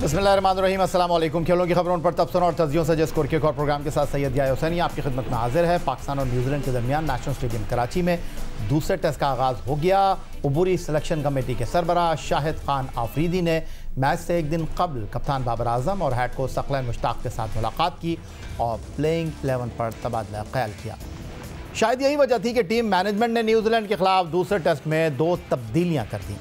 बिस्मिल्लाहिर्रहमानिर्रहीम, अस्सलाम वालेकुम। खेलों की खबरों पर तबसरों और तजियों से स्कोर के एक और प्रोग्राम के साथ सैयद या हुसैनी आपकी खिदमत में हाजिर है। पाकिस्तान और न्यूजीलैंड के दरमियान नेशनल स्टेडियम कराची में दूसरे टेस्ट का आगाज़ हो गया। उबूरी सिलेक्शन कमेटी के सरबराह शाहिद खान आफरीदी ने मैच से एक दिन कबल कप्तान बाबर आजम और हेड कोच सकलैन मुश्ताक के साथ मुलाकात की और प्लेइंग 11 पर तबादला ख्याल किया। शायद यही वजह थी कि टीम मैनेजमेंट ने न्यूजीलैंड के खिलाफ दूसरे टेस्ट में 2 तब्दीलियाँ कर दी।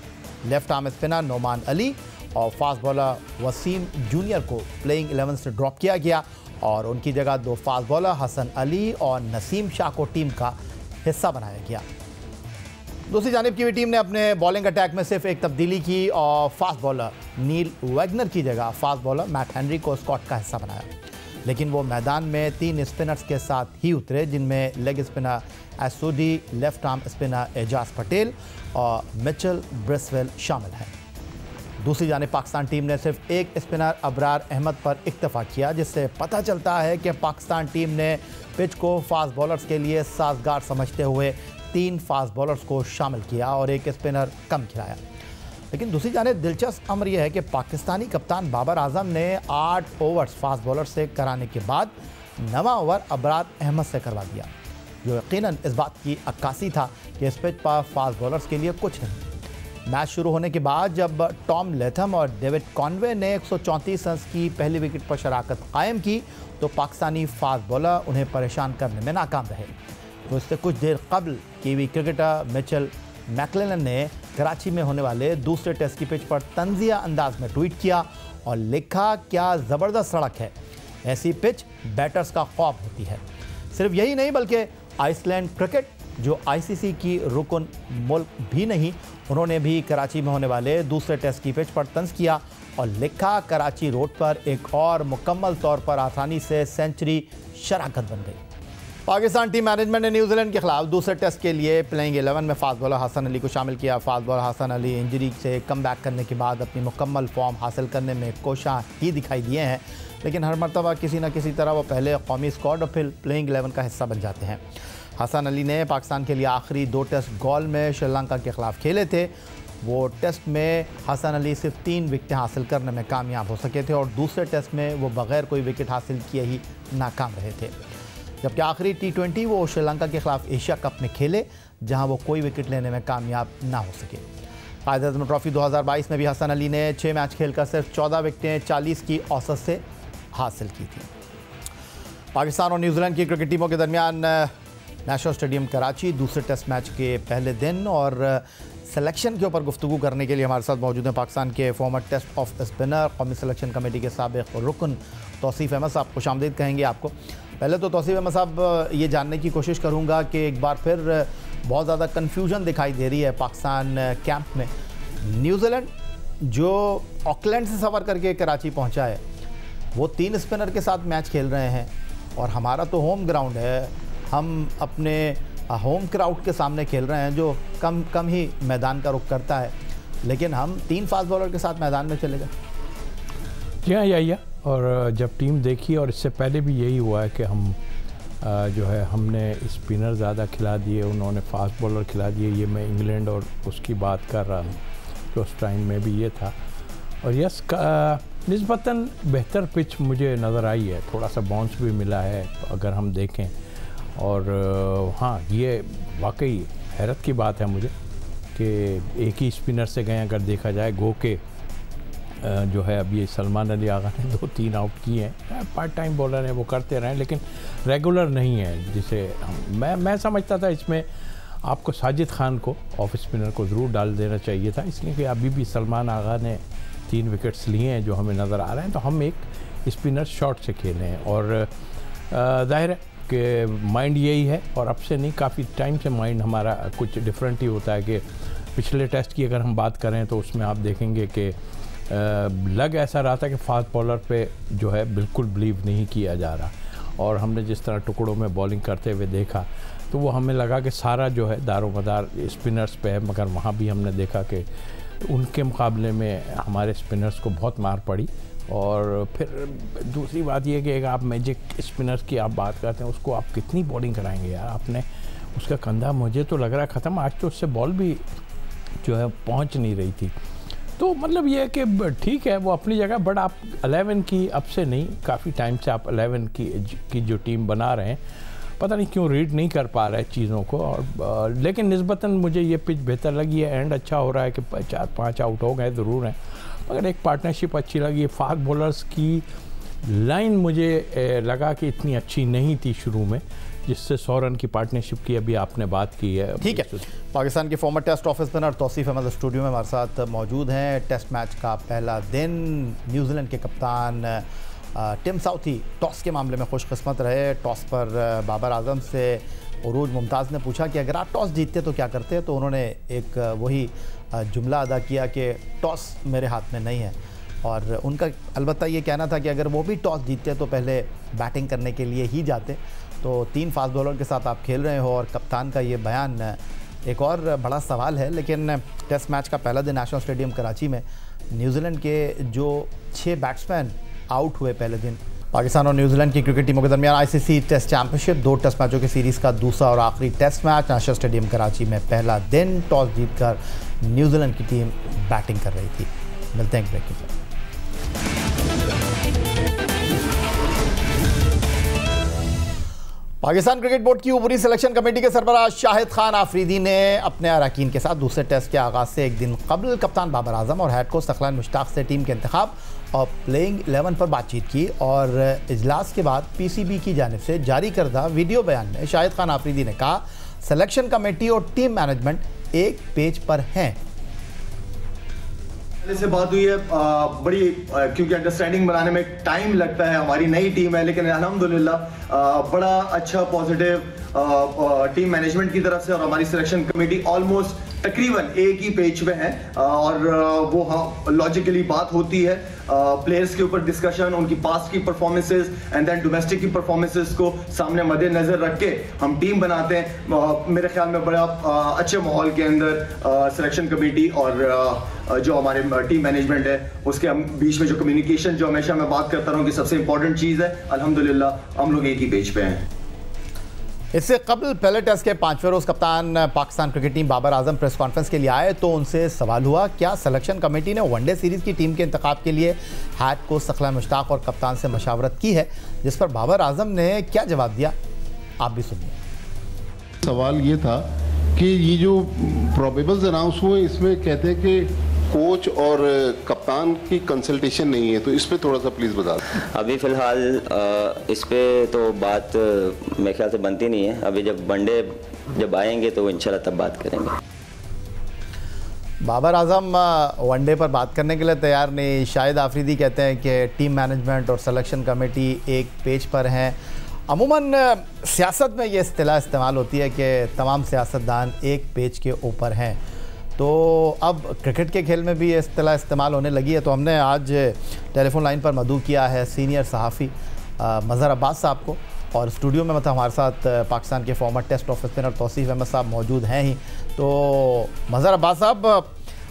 Left arm spinner Noman Ali और फास्ट बॉलर वसीम जूनियर को प्लेइंग 11 से ड्रॉप किया गया और उनकी जगह 2 फास्ट बॉलर हसन अली और नसीम शाह को टीम का हिस्सा बनाया गया। दूसरी जानिब की भी टीम ने अपने बॉलिंग अटैक में सिर्फ एक तब्दीली की और फास्ट बॉलर नील वैगनर की जगह फास्ट बॉलर मैट हेनरी को स्क्वाड का हिस्सा बनाया, लेकिन वो मैदान में 3 स्पिनर्स के साथ ही उतरे, जिनमें leg spinner Ish Sodhi, left arm spinner Ajaz Patel और मिचेल ब्रिस्वेल शामिल हैं। दूसरी जानिब पाकिस्तान टीम ने सिर्फ एक स्पिनर अबरार अहमद पर इक्तफा किया, जिससे पता चलता है कि पाकिस्तान टीम ने पिच को फास्ट बॉलर्स के लिए साजगार समझते हुए 3 फास्ट बॉलर्स को शामिल किया और एक स्पिनर कम खिलाया। लेकिन दूसरी जानिब दिलचस्प अमर यह है कि पाकिस्तानी कप्तान बाबर आजम ने 8 ओवर्स फास्ट बॉलर से कराने के बाद 9वां ओवर अबरार अहमद से करवा दिया, जो यकीनन इस बात की अक्कासी था कि इस पिच पर फास्ट बॉलर्स के लिए कुछ नहीं। मैच शुरू होने के बाद जब टॉम लेथम और डेविड कॉनवे ने 134 रन की पहली विकेट पर शराकत कायम की तो पाकिस्तानी फास्ट बॉलर उन्हें परेशान करने में नाकाम रहे। तो इससे कुछ देर कबल कीवी क्रिकेटर मिचेल मैकलेलन ने कराची में होने वाले दूसरे टेस्ट की पिच पर तंजिया अंदाज में ट्वीट किया और लिखा, क्या ज़बरदस्त सड़क है, ऐसी पिच बैटर्स का खौफ होती है। सिर्फ यही नहीं बल्कि आइसलैंड क्रिकेट, जो आईसीसी की रुकन मुल्क भी नहीं, उन्होंने भी कराची में होने वाले दूसरे टेस्ट की पिच पर तंज किया और लिखा, कराची रोड पर एक और मुकम्मल तौर पर आसानी से सेंचुरी शराकत बन गई। पाकिस्तान टीम मैनेजमेंट ने न्यूजीलैंड के खिलाफ दूसरे टेस्ट के लिए प्लेइंग 11 में फास्ट बॉलर हसन अली को शामिल किया। Fast bowler Hasan Ali injury से कम बैक करने के बाद अपनी मुकम्मल फॉर्म हासिल करने में कोशां ही दिखाई दिए हैं, लेकिन हर मरतबा किसी न किसी तरह वो पहले कौमी स्क्वाड और फिर प्लेइंग 11 का हिस्सा बन जाते हैं। हसन अली ने पाकिस्तान के लिए आखिरी 2 टेस्ट गोल में श्रीलंका के खिलाफ खेले थे। वो टेस्ट में हसन अली सिर्फ 3 विकेटें हासिल करने में कामयाब हो सके थे और दूसरे टेस्ट में वो बग़ैर कोई विकेट हासिल किए ही नाकाम रहे थे, जबकि आखिरी T20 वो श्रीलंका के खिलाफ एशिया कप में खेले, जहां वो कोई विकेट लेने में कामयाब ना हो सके। कायद-ए-आज़म ट्रॉफी 2022 में भी हसन अली ने 6 मैच खेलकर सिर्फ 14 विकेटें 40 की औसत से हासिल की थी। पाकिस्तान और न्यूजीलैंड की क्रिकेट टीमों के दरमियान नेशनल स्टेडियम कराची दूसरे टेस्ट मैच के पहले दिन और सिलेक्शन के ऊपर गुफ्तगू करने के लिए हमारे साथ मौजूद हैं पाकिस्तान के फॉर्मर टेस्ट ऑफ स्पिनर, कौमी सिलेक्शन कमेटी के साबिक़ रुकन तौसीफ़ अहमद साहब। खुशामदीद कहेंगे आपको। पहले तो तौसीफ़ अहमद साहब, ये जानने की कोशिश करूँगा कि एक बार फिर बहुत ज़्यादा कन्फ्यूजन दिखाई दे रही है पाकिस्तान कैंप में। न्यूजीलैंड जो ऑकलैंड से सफ़र करके कराची पहुँचा है, वो 3 स्पिनर के साथ मैच खेल रहे हैं और हमारा तो होम ग्राउंड है, हम अपने होम क्राउड के सामने खेल रहे हैं जो कम ही मैदान का रुख करता है, लेकिन हम 3 फास्ट बॉलर के साथ मैदान में चले गए। जी हाँ, यही है। और जब टीम देखी, और इससे पहले भी यही हुआ है कि हम जो है हमने स्पिनर ज़्यादा खिला दिए, उन्होंने फास्ट बॉलर खिला दिए। ये मैं इंग्लैंड और उसकी बात कर रहा हूँ, तो उस टाइम में भी ये था। और यस, निस्बतन बेहतर पिच मुझे नज़र आई है, थोड़ा सा बाउंस भी मिला है अगर हम देखें। और हाँ, ये वाकई हैरत की बात है मुझे कि एक ही स्पिनर से गए। अगर देखा जाए, गो के जो है अब ये सलमान अली आगा ने 2-3 आउट किए हैं, पार्ट टाइम बॉलर हैं, वो करते रहें, लेकिन रेगुलर नहीं है। जिसे मैं समझता था इसमें आपको साजिद खान को ऑफ स्पिनर को ज़रूर डाल देना चाहिए था, इसलिए कि अभी भी सलमान आगा ने 3 विकेट्स लिए हैं जो हमें नज़र आ रहे हैं, तो हम एक स्पिनर शॉट से खेले हैं। और ज़ाहिर है कि माइंड यही है, और अब से नहीं, काफ़ी टाइम से माइंड हमारा कुछ डिफरेंट ही होता है। कि पिछले टेस्ट की अगर हम बात करें तो उसमें आप देखेंगे कि लग ऐसा रहा था कि फास्ट बॉलर पे जो है बिल्कुल बिलीव नहीं किया जा रहा, और हमने जिस तरह टुकड़ों में बॉलिंग करते हुए देखा तो वो हमें लगा कि सारा जो है दारोमदार स्पिनर्स पे है। मगर वहाँ भी हमने देखा कि उनके मुकाबले में हमारे स्पिनर्स को बहुत मार पड़ी। और फिर दूसरी बात यह कि आप मैजिक स्पिनर्स की आप बात करते हैं, उसको आप कितनी बॉलिंग कराएंगे यार, आपने उसका कंधा मुझे तो लग रहा है ख़त्म। आज तो उससे बॉल भी जो है पहुंच नहीं रही थी। तो मतलब ये है कि ठीक है वो अपनी जगह, बट आप 11 की अब से नहीं, काफ़ी टाइम से आप 11 की जो टीम बना रहे हैं, पता नहीं क्यों रीड नहीं कर पा रहे चीज़ों को। और लेकिन निस्बतन मुझे ये पिच बेहतर लगी है, एंड अच्छा हो रहा है कि 4-5 आउट हो गए ज़रूर हैं, मगर एक पार्टनरशिप अच्छी लगी है। फास्ट बॉलर्स की लाइन मुझे लगा कि इतनी अच्छी नहीं थी शुरू में, जिससे 100 रन की पार्टनरशिप की अभी आपने बात की है। ठीक है, पाकिस्तान के former test off spinner Tauseef Ahmed studio में हमारे साथ मौजूद हैं। टेस्ट मैच का पहला दिन, न्यूजीलैंड के कप्तान टिम साउथी टॉस के मामले में खुशकिस्मत रहे। टॉस पर बाबर आजम से उरूज मुमताज़ ने पूछा कि अगर आप टॉस जीतते तो क्या करते, तो उन्होंने एक वही जुमला अदा किया कि टॉस मेरे हाथ में नहीं है। और उनका अलबत्ता ये कहना था कि अगर वो भी टॉस जीतते तो पहले बैटिंग करने के लिए ही जाते। तो 3 फास्ट बॉलर के साथ आप खेल रहे हो और कप्तान का ये बयान एक और बड़ा सवाल है। लेकिन टेस्ट मैच का पहला दिन नेशनल स्टेडियम कराची में न्यूजीलैंड के जो 6 बैट्समैन आउट हुए पहले दिन। पाकिस्तान और न्यूजीलैंड की क्रिकेट टीमों के दरमियान आईसीसी टेस्ट चैंपियनशिप 2 टेस्ट मैचों की सीरीज़ का दूसरा और आखिरी test match national stadium Karachi में पहला दिन। टॉस जीतकर न्यूजीलैंड की टीम बैटिंग कर रही थी। मिलते हैं ब्रेक के। पाकिस्तान क्रिकेट बोर्ड की ऊपरी सिलेक्शन कमेटी के सरबराह शाहिद खान आफरीदी ने अपने अरकान के साथ दूसरे टेस्ट के आगाज़ से एक दिन कबल कप्तान बाबर आजम और हेड कोच सखलान मुश्ताक से टीम के इंतखाब और प्लेइंग 11 पर बातचीत की। और इजलास के बाद पीसीबी की जानिब से जारी करदा वीडियो बयान में शाहिद खान आफरीदी ने कहा, सिलेक्शन कमेटी और टीम मैनेजमेंट एक पेज पर हैं। से बात हुई है बड़ी, क्योंकि अंडरस्टैंडिंग बनाने में टाइम लगता है, हमारी नई टीम है, लेकिन अल्हम्दुलिल्लाह बड़ा अच्छा पॉजिटिव टीम मैनेजमेंट की तरफ से और हमारी सिलेक्शन कमेटी ऑलमोस्ट तकरीबन एक ही पेज पे है। और वो हाँ लॉजिकली बात होती है, प्लेयर्स के ऊपर डिस्कशन, उनकी पास्ट की परफॉर्मेंसेस एंड देन डोमेस्टिक की परफॉर्मेंसेस को सामने मद्देनजर रख के हम टीम बनाते हैं। मेरे ख्याल में बड़ा अच्छे माहौल के अंदर सिलेक्शन कमेटी और जो हमारे टीम मैनेजमेंट है उसके बीच में जो कम्युनिकेशन, जो हमेशा मैं बात करता रहूँ कि सबसे इंपॉर्टेंट चीज़ है, अल्हम्दुलिल्लाह हम लोग एक ही पेज पे हैं। इससे कबल पहले टेस्ट के 5वें रोज़ कप्तान Pakistan cricket team Babar Azam press conference के लिए आए तो उनसे सवाल हुआ, क्या सिलेक्शन कमेटी ने वनडे सीरीज़ की टीम के इंतखाब के लिए हेड कोच सखलान मुश्ताक और कप्तान से मशावरत की है, जिस पर बाबर आजम ने क्या जवाब दिया, आप भी सुनिए। सवाल ये था कि ये जो प्रोबेबल्स अनाउंस हुए इसमें कहते हैं कि कोच और कप्तान की कंसल्टेशन नहीं है, तो इस पे थोड़ा सा प्लीज़ बता दें। अभी फ़िलहाल इस पे तो बात मेरे ख्याल से बनती नहीं है। अभी जब वनडे जब आएंगे तो इंशाल्लाह तब बात करेंगे। बाबर आजम वनडे पर बात करने के लिए तैयार नहीं। शाहिद आफरीदी कहते हैं कि टीम मैनेजमेंट और सिलेक्शन कमेटी एक पेज पर हैं। अमूमन सियासत में ये इस्तिलाह इस्तेमाल होती है कि तमाम सियासतदान एक पेज के ऊपर हैं, तो अब क्रिकेट के खेल में भी ये इस्तिलाह इस्तेमाल होने लगी है। तो हमने आज टेलीफोन लाइन पर मदऊ किया है सीनियर सहाफ़ी मज़हर अब्बास साहब को, और स्टूडियो में मतलब हमारे साथ पाकिस्तान के former test off spinner Tauseef Ahmed sahab मौजूद हैं ही। तो मज़हर अब्बास साहब,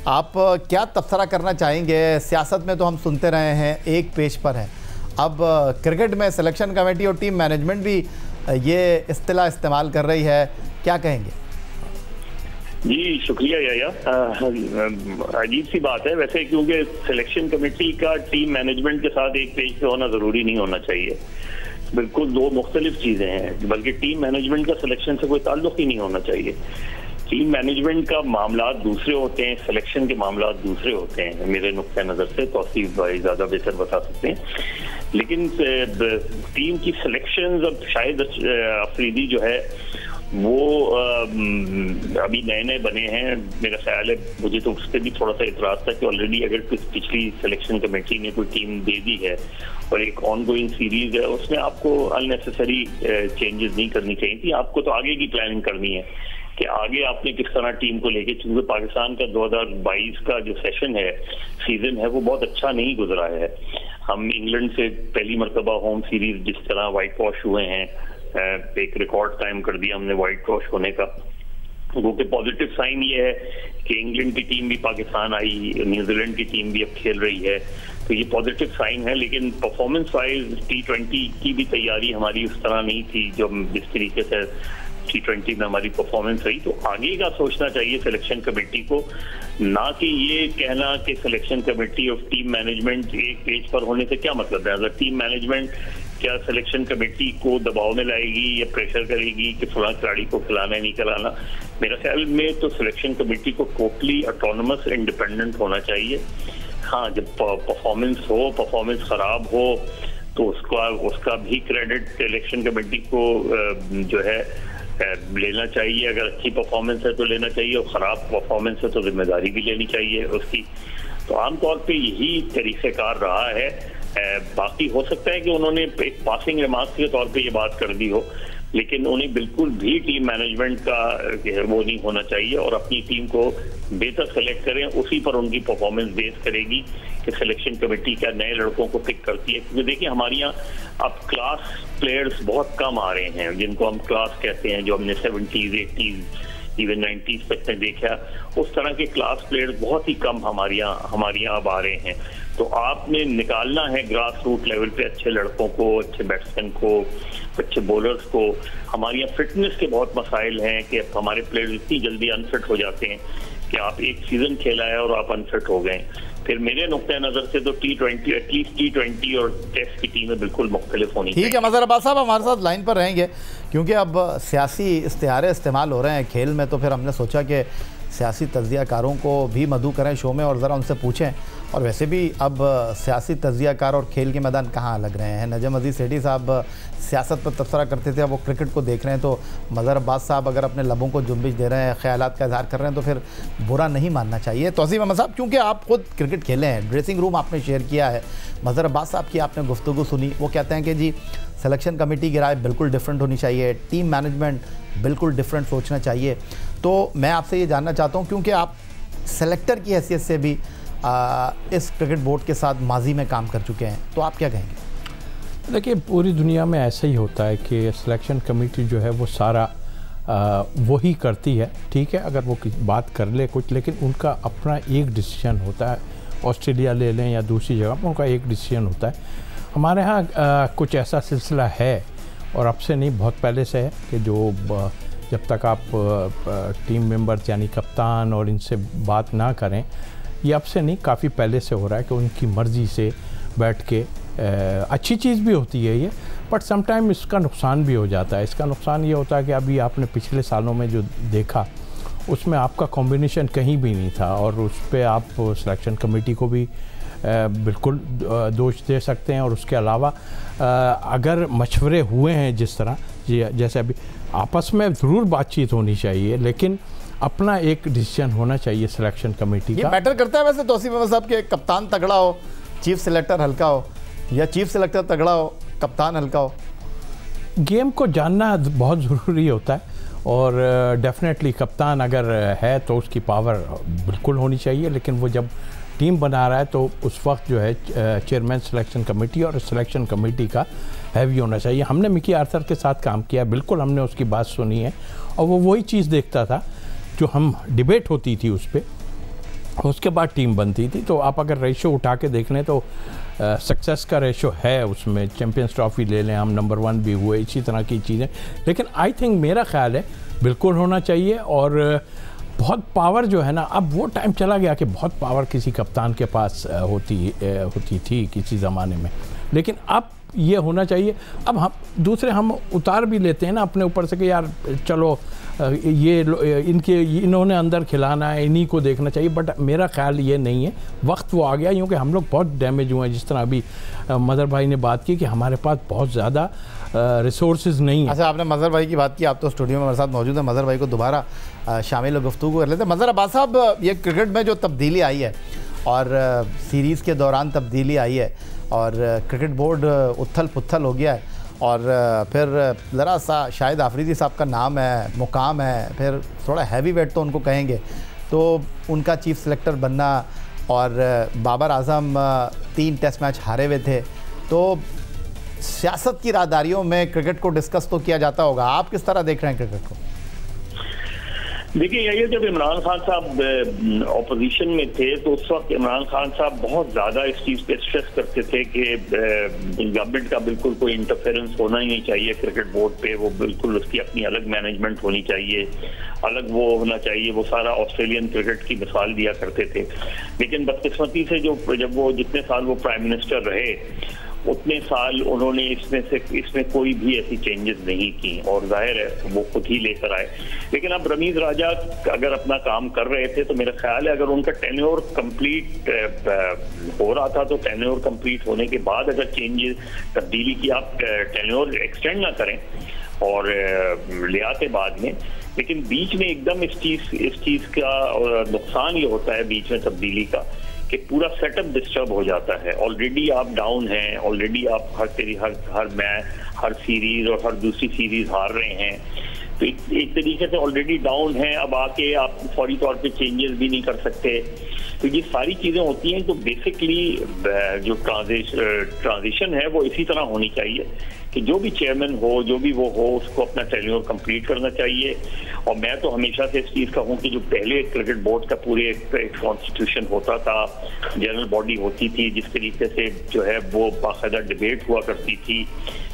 आप क्या तबसरा करना चाहेंगे? सियासत में तो हम सुनते रहे हैं एक पेज पर है, अब क्रिकेट में सिलेक्शन कमेटी और टीम मैनेजमेंट भी ये इस्तिलाह इस्तेमाल कर रही है, क्या कहेंगे? जी शुक्रिया याया, अजीब सी बात है वैसे, क्योंकि सिलेक्शन कमेटी का टीम मैनेजमेंट के साथ एक पेज पे होना ज़रूरी नहीं होना चाहिए। बिल्कुल दो मुख्तलिफ चीज़ें हैं, बल्कि टीम मैनेजमेंट का सिलेक्शन से कोई ताल्लुक ही नहीं होना चाहिए। टीम मैनेजमेंट का मामला दूसरे होते हैं, सिलेक्शन के मामला दूसरे होते हैं मेरे नुक्ते नज़र से। तौसीफ भाई ज़्यादा बेहतर बता सकते हैं, लेकिन टीम की सिलेक्शन अब शाहिद अफरीदी जो है वो अभी नए नए बने हैं। मेरा ख्याल है, मुझे तो उस पर भी थोड़ा सा इतराज़ था कि ऑलरेडी अगर पिछली सिलेक्शन कमेटी ने कोई टीम दे दी है और एक ऑनगोइंग सीरीज है, उसमें आपको अननेसेसरी चेंजेस नहीं करनी चाहिए थी। आपको तो आगे की प्लानिंग करनी है कि आगे आपने किस तरह टीम को लेके, क्योंकि पाकिस्तान का 2022 का जो सेशन है, सीजन है, वो बहुत अच्छा नहीं गुजरा है। हम इंग्लैंड से पहली मरतबा होम सीरीज जिस तरह वाइट वॉश हुए हैं, एक रिकॉर्ड कायम कर दिया हमने वाइट वॉश होने का, वो कि पॉजिटिव साइन ये है कि इंग्लैंड की टीम भी पाकिस्तान आई, न्यूजीलैंड की टीम भी अब खेल रही है, तो ये पॉजिटिव साइन है। लेकिन परफॉर्मेंस वाइज T20 की भी तैयारी हमारी उस तरह नहीं थी जो जिस तरीके से T20 में हमारी परफॉर्मेंस रही। तो आगे का सोचना चाहिए सिलेक्शन कमेटी को। ना कि ये कहना कि सिलेक्शन कमेटी और टीम मैनेजमेंट एक पेज पर होने से क्या मतलब है। अगर टीम मैनेजमेंट क्या सिलेक्शन कमेटी को दबाव में लाएगी या प्रेशर करेगी कि फलां खिलाड़ी को खिलाना है नहीं खिलाना, मेरे ख्याल में तो सिलेक्शन कमेटी को टोटली ऑटोनमस इंडिपेंडेंट होना चाहिए। हाँ, जब परफॉर्मेंस खराब हो तो उसका भी क्रेडिट सिलेक्शन कमेटी को जो है लेना चाहिए। अगर अच्छी परफॉर्मेंस है तो लेना चाहिए और ख़राब परफॉर्मेंस है तो जिम्मेदारी भी लेनी चाहिए उसकी। तो आमतौर पे यही तरीक़ेकार रहा है। बाकी हो सकता है कि उन्होंने एक पासिंग रिमार्क्स के तौर पे ये बात कर दी हो, लेकिन उन्हें बिल्कुल भी टीम मैनेजमेंट का वो नहीं होना चाहिए और अपनी टीम को बेहतर सेलेक्ट करें, उसी पर उनकी परफॉर्मेंस बेस करेगी कि सिलेक्शन कमेटी क्या नए लड़कों को पिक करती है। क्योंकि देखिए हमारे यहाँ अब क्लास प्लेयर्स बहुत कम आ रहे हैं, जिनको हम क्लास कहते हैं, जो हमने 70s 80s इवन 90s तक में देखा, उस तरह के क्लास प्लेयर्स बहुत ही कम हमारे यहाँ अब आ रहे हैं। तो आपने निकालना है ग्रास रूट लेवल पे अच्छे लड़कों को, अच्छे बैट्समैन को, अच्छे बॉलर्स को। हमारे यहाँ फिटनेस के बहुत मसाइल हैं कि हमारे प्लेयर्स इतनी जल्दी अनफिट हो जाते हैं कि आप एक सीजन खेला है और आप अनफिट हो गए। फिर मेरे नुक्ते नज़र से तो T20 एटलीस्ट T20 और टेस्ट की टीमें बिल्कुल मुख्तलिफ होनी चाहिए। ठीक है, मज़हर अब्बास साहब हमारे साथ लाइन पर रहेंगे क्योंकि अब सियासी इस्तिहारे इस्तेमाल हो रहे हैं खेल में, तो फिर हमने सोचा कि सियासी तज्ज़ियाकारों को भी मदऊ करें शो में और ज़रा उनसे पूछें। और वैसे भी अब सियासी तज्ज़ियाकार और खेल के मैदान कहाँ लग रहे हैं। नजम अजीज़ सेठी साहब सियासत पर तबसरा करते थे, अब वो क्रिकेट को देख रहे हैं। तो मज़हर अब्बास साहब अगर अपने लबों को जुम्बिश दे रहे हैं, ख्यालात का इजहार कर रहे हैं, तो फिर बुरा नहीं मानना चाहिए। तौसीफ अहमद साहब, क्योंकि आप खुद क्रिकेट खेले हैं, ड्रेसिंग रूम आपने शेयर किया है, मज़हर अब्बास साहब की आपने गुफ्तगू सुनी, वो कहते हैं कि जी सिलेक्शन कमेटी की राय बिल्कुल डिफरेंट होनी चाहिए, टीम मैनेजमेंट बिल्कुल डिफरेंट सोचना चाहिए। तो मैं आपसे ये जानना चाहता हूँ, क्योंकि आप सेलेक्टर की हैसियत से भी इस क्रिकेट बोर्ड के साथ माजी में काम कर चुके हैं, तो आप क्या कहेंगे? देखिए, पूरी दुनिया में ऐसा ही होता है कि सिलेक्शन कमेटी जो है वो सारा वही करती है। ठीक है, अगर वो बात कर ले कुछ, लेकिन उनका अपना एक डिसीजन होता है। ऑस्ट्रेलिया ले लें या दूसरी जगह पर, उनका एक डिसीजन होता है। हमारे यहाँ कुछ ऐसा सिलसिला है, और अब से नहीं, बहुत पहले से है, कि जो जब तक आप टीम मेंबर्स यानी कप्तान और इनसे बात ना करें, ये अब से नहीं, काफ़ी पहले से हो रहा है कि उनकी मर्ज़ी से बैठ के अच्छी चीज़ भी होती है ये, बट समटाइम इसका नुकसान भी हो जाता है। इसका नुकसान ये होता है कि अभी आपने पिछले सालों में जो देखा, उसमें आपका कॉम्बिनेशन कहीं भी नहीं था, और उस पर आप सिलेक्शन कमेटी को भी बिल्कुल दोष दे सकते हैं। और उसके अलावा अगर मशवरे हुए हैं जिस तरह, जैसे अभी आपस में ज़रूर बातचीत होनी चाहिए, लेकिन अपना एक डिसीजन होना चाहिए सिलेक्शन कमेटी का। ये मैटर करता है वैसे तौसीफ अहमद साहब के कप्तान तगड़ा हो, चीफ सिलेक्टर हल्का हो, या चीफ सिलेक्टर तगड़ा हो, कप्तान हल्का हो? गेम को जानना बहुत ज़रूरी होता है, और डेफिनेटली कप्तान अगर है तो उसकी पावर बिल्कुल होनी चाहिए, लेकिन वो जब टीम बना रहा है तो उस वक्त जो है चेयरमैन सिलेक्शन कमेटी और सिलेक्शन कमेटी का हैवी होना चाहिए। हमने मिकी आर्थर के साथ काम किया, बिल्कुल हमने उसकी बात सुनी है, और वो वही चीज़ देखता था जो हम डिबेट होती थी उस पर, उसके बाद टीम बनती थी। तो आप अगर रेशो उठा के देख लें तो सक्सेस का रेशो है उसमें। चैम्पियंस ट्रॉफी ले लें, हम नंबर 1 भी हुए, इसी तरह की चीज़ें। लेकिन आई थिंक, मेरा ख्याल है बिल्कुल होना चाहिए। और बहुत पावर जो है ना, अब वो टाइम चला गया कि बहुत पावर किसी कप्तान के पास होती थी किसी ज़माने में, लेकिन अब ये होना चाहिए। अब हम उतार भी लेते हैं ना अपने ऊपर से कि यार चलो ये इन्होंने अंदर खिलाना है, इन्हीं को देखना चाहिए, बट मेरा ख्याल ये नहीं है। वक्त वो आ गया, क्योंकि हम लोग बहुत डैमेज हुए हैं। जिस तरह अभी मज़हर भाई ने बात की कि हमारे पास बहुत ज़्यादा रिसोर्सेज नहीं है। अच्छा, आपने मज़हर भाई की बात की, आप तो स्टूडियो में हमारे साथ मौजूद है। मज़हर भाई को दोबारा शामिल गुफ्तगू कर लेते हैं। मज़हर अब्बास साहब, ये क्रिकेट में जो तब्दीली आई है और सीरीज़ के दौरान तब्दीली आई है और क्रिकेट बोर्ड उथल पुथल हो गया है, और फिर ज़रा सा शाहिद आफरीदी साहब का नाम है, मुकाम है, फिर थोड़ा हैवी वेट तो उनको कहेंगे, तो उनका चीफ सिलेक्टर बनना, और बाबर आजम 3 टेस्ट मैच हारे हुए थे। तो सियासत की राहदारियों में क्रिकेट को डिस्कस तो किया जाता होगा। आप किस तरह देख रहे हैं क्रिकेट को? देखिए ये जब इमरान खान साहब ऑपोजिशन में थे तो उस वक्त इमरान खान साहब बहुत ज़्यादा इस चीज़ पे स्ट्रेस करते थे कि गवर्नमेंट का बिल्कुल कोई इंटरफेरेंस होना ही नहीं चाहिए क्रिकेट बोर्ड पे, वो बिल्कुल उसकी अपनी अलग मैनेजमेंट होनी चाहिए, अलग वो होना चाहिए, वो सारा ऑस्ट्रेलियन क्रिकेट की मिसाल दिया करते थे। लेकिन बदकिस्मती से जब वो जितने साल वो प्राइम मिनिस्टर रहे उतने साल उन्होंने इसमें कोई भी ऐसी चेंजेस नहीं की और जाहिर है वो खुद ही लेकर आए। लेकिन अब रमीज राजा अगर अपना काम कर रहे थे तो मेरा ख्याल है अगर उनका टेन्योर कंप्लीट हो रहा था तो टेन्योर कंप्लीट होने के बाद अगर चेंजेस तब्दीली की, आप टेन्योर एक्सटेंड ना करें और ले आते बाद में, लेकिन बीच में एकदम इस चीज का नुकसान ये होता है बीच में तब्दीली का कि पूरा सेटअप डिस्टर्ब हो जाता है। ऑलरेडी आप डाउन हैं, ऑलरेडी आप हर सीरीज और हर दूसरी सीरीज हार रहे हैं, तो एक तरीके से ऑलरेडी डाउन है, अब आके आप फौरी तौर पे चेंजेस भी नहीं कर सकते। तो ये सारी चीजें होती हैं। तो बेसिकली जो ट्रांजिशन है वो इसी तरह होनी चाहिए कि जो भी चेयरमैन हो, जो भी वो हो, उसको अपना टेन्योर कंप्लीट करना चाहिए। और मैं तो हमेशा से इस चीज़ का हूँ कि जो पहले क्रिकेट बोर्ड का पूरे एक कॉन्स्टिट्यूशन होता था, जनरल बॉडी होती थी, जिस तरीके से जो है वो बाकायदा डिबेट हुआ करती थी,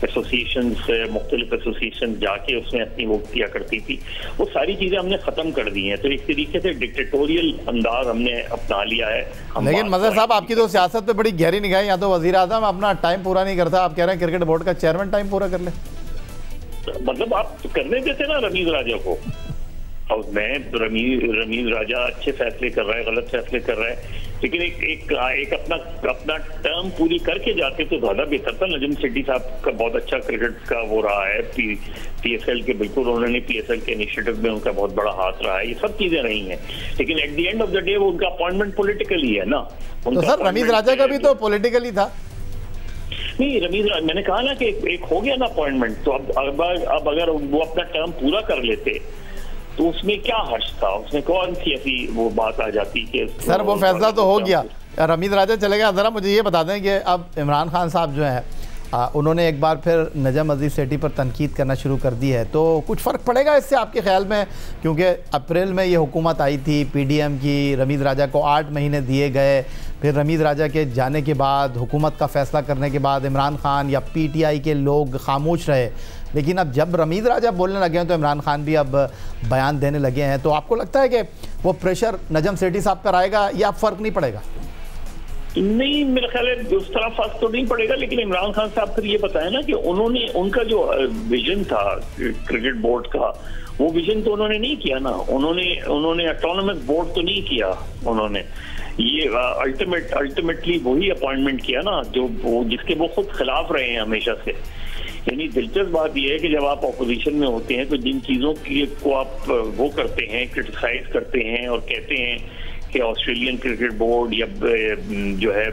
एसोसिएशंस मुख्तलिफ एसोसिएशन जाके उसमें अपनी वो किया करती थी, वो सारी चीज़ें हमने ख़त्म कर दी हैं। तो एक तरीके से डिक्टेटोरियल अंदाज हमने अपना लिया है। लेकिन मजहर साहब आपकी तो सियासत पे बड़ी गहरी निगाह, या तो वज़ीर आज़म अपना टाइम पूरा नहीं करता, आप कह रहे हैं क्रिकेट बोर्ड का चेयरमैन टाइम पूरा कर ले। मतलब आप करने देते ना रमीज राजा को, और मैं रमीज राजा अच्छे फैसले कर रहा है, गलत फैसले कर रहा है, लेकिन एक अपना टर्म पूरी करके जाते तो ज्यादा बेहतर था। नजम सेठी साहब का बहुत अच्छा क्रिकेट का वो रहा है, पीएसएल के बिल्कुल उन्होंने पीएसएल के इनिशिएटिव में उनका बहुत बड़ा हाथ रहा है, ये सब चीजें रही हैं। लेकिन at the end of the day वो उनका अपॉइंटमेंट पॉलिटिकली है ना। तो सर रमीज राजा का भी तो पॉलिटिकली था। नहीं, मैंने कहा ना कि एक हो गया ना अपॉइंटमेंट, तो अब अगर वो अपना टर्म पूरा कर लेते तो उसमें क्या हर्ष था, उसमें कौन सी ऐसी वो बात आ जाती कि सर वो फैसला तो हो गया, रमीज राजा चले गया। ज़रा मुझे ये बता दें कि अब इमरान खान साहब जो हैं उन्होंने एक बार फिर नजम अजीज सेठी पर तनकीद करना शुरू कर दी है, तो कुछ फ़र्क पड़ेगा इससे आपके ख्याल में? क्योंकि अप्रैल में ये हुकूमत आई थी पीडीएम की, रमीज राजा को 8 महीने दिए गए, फिर रमीज राजा के जाने के बाद हुकूमत का फ़ैसला करने के बाद इमरान खान या पीटीआई के लोग खामोश रहे, लेकिन अब जब रमीज राजा बोलने लगे हैं तो इमरान खान भी अब बयान देने लगे हैं। तो आपको लगता है कि वो प्रेशर नजम सेठी साहब पर आएगा या फ़र्क नहीं पड़ेगा? नहीं, मेरा ख्याल है उस तरह फर्क तो नहीं पड़ेगा, लेकिन इमरान खान साहब फिर ये बताया ना कि उनका जो विजन था क्रिकेट बोर्ड का, वो विजन तो उन्होंने नहीं किया ना। उन्होंने ऑटोनमस बोर्ड तो नहीं किया, उन्होंने ये अल्टीमेटली वही अपॉइंटमेंट किया ना जिसके वो खुद खिलाफ रहे हैं हमेशा से। यानी दिलचस्प बात यह है कि जब आप अपोजिशन में होते हैं तो जिन चीज़ों को आप वो करते हैं, क्रिटिसाइज करते हैं और कहते हैं कि ऑस्ट्रेलियन क्रिकेट बोर्ड या जो है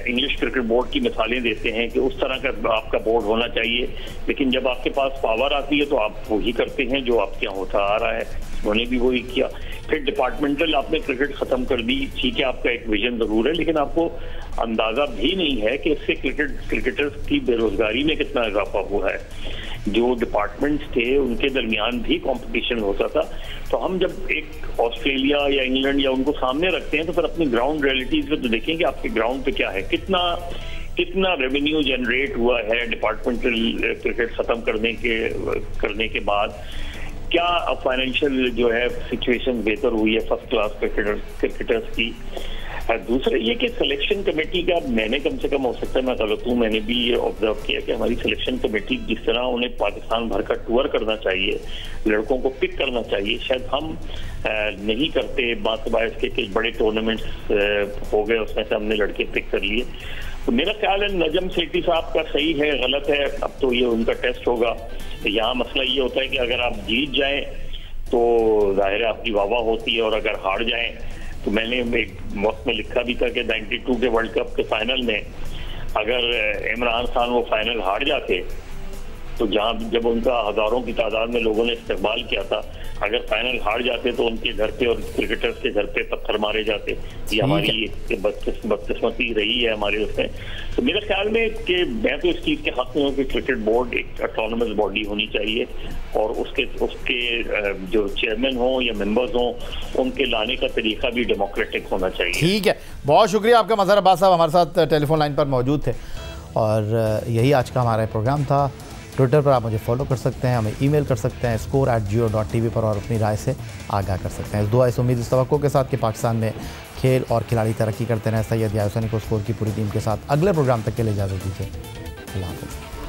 इंग्लिश क्रिकेट बोर्ड की मिसालें देते हैं कि उस तरह का आपका बोर्ड होना चाहिए, लेकिन जब आपके पास पावर आती है तो आप वही करते हैं जो आपके यहाँ होता आ रहा है। उन्होंने भी वही किया। फिर डिपार्टमेंटल आपने क्रिकेट खत्म कर दी, ठीक है, आपका एक विजन जरूर है, लेकिन आपको अंदाजा भी नहीं है कि इससे क्रिकेटर्स की बेरोजगारी में कितना इजाफा हुआ है। जो डिपार्टमेंट्स थे उनके दरमियान भी कंपटीशन होता था। तो हम जब एक ऑस्ट्रेलिया या इंग्लैंड या उनको सामने रखते हैं तो फिर अपनी ग्राउंड रियलिटीज पे तो देखें कि आपके ग्राउंड पे क्या है, कितना रेवेन्यू जनरेट हुआ है डिपार्टमेंटल क्रिकेट खत्म करने के बाद, क्या फाइनेंशियल जो है सिचुएशन बेहतर हुई है फर्स्ट क्लास क्रिकेटर्स की। दूसरा ये कि सिलेक्शन कमेटी का, मैंने कम से कम, हो सकता है मैं गलत हूँ, मैंने भी ये ऑब्जर्व किया कि हमारी सिलेक्शन कमेटी जिस तरह उन्हें पाकिस्तान भर का टूर करना चाहिए, लड़कों को पिक करना चाहिए, शायद हम नहीं करते। बात इसके कुछ बड़े टूर्नामेंट्स हो गए, उसमें से हमने लड़के पिक कर लिए। तो मेरा ख्याल है नजम सेठी साहब का सही है, गलत है, अब तो ये उनका टेस्ट होगा। यहाँ मसला ये होता है कि अगर आप जीत जाएं तो जाहिर है आपकी वाह होती है, और अगर हार जाएं तो मैंने एक वक्त में लिखा भी था कि 92 के वर्ल्ड कप के फाइनल में अगर इमरान खान वो फाइनल हार जाते तो जहां जब उनका हजारों की तादाद में लोगों ने इस्तेमाल किया था, अगर फाइनल हार जाते तो उनके घर पे और क्रिकेटर्स के घर पे पत्थर मारे जाते। ये हमारी बदकिस्मती रही है हमारे उसमें। तो मेरे ख्याल में कि मैं तो इस चीज़ के हक में हूँ कि क्रिकेट बोर्ड एक ऑटोनमस बॉडी होनी चाहिए और उसके जो चेयरमैन हो या मेंबर्स हो उनके लाने का तरीका भी डेमोक्रेटिक होना चाहिए। ठीक है, बहुत शुक्रिया आपका मज़हर अब्बास साहब हमारे साथ टेलीफोन लाइन पर मौजूद थे और यही आज का हमारा प्रोग्राम था। ट्विटर पर आप मुझे फॉलो कर सकते हैं, हमें ईमेल कर सकते हैं score@geo.tv पर और अपनी राय से आगाह कर सकते हैं। इस दुआ इस उम्मीद इस तवक्को के साथ कि पाकिस्तान में खेल और खिलाड़ी तरक्की करते रहें। सैयद याहिया हुसैनी को स्कोर की पूरी टीम के साथ अगले प्रोग्राम तक के लिए इजाज़त दीजिए। अल्लाह हाफ़िज़।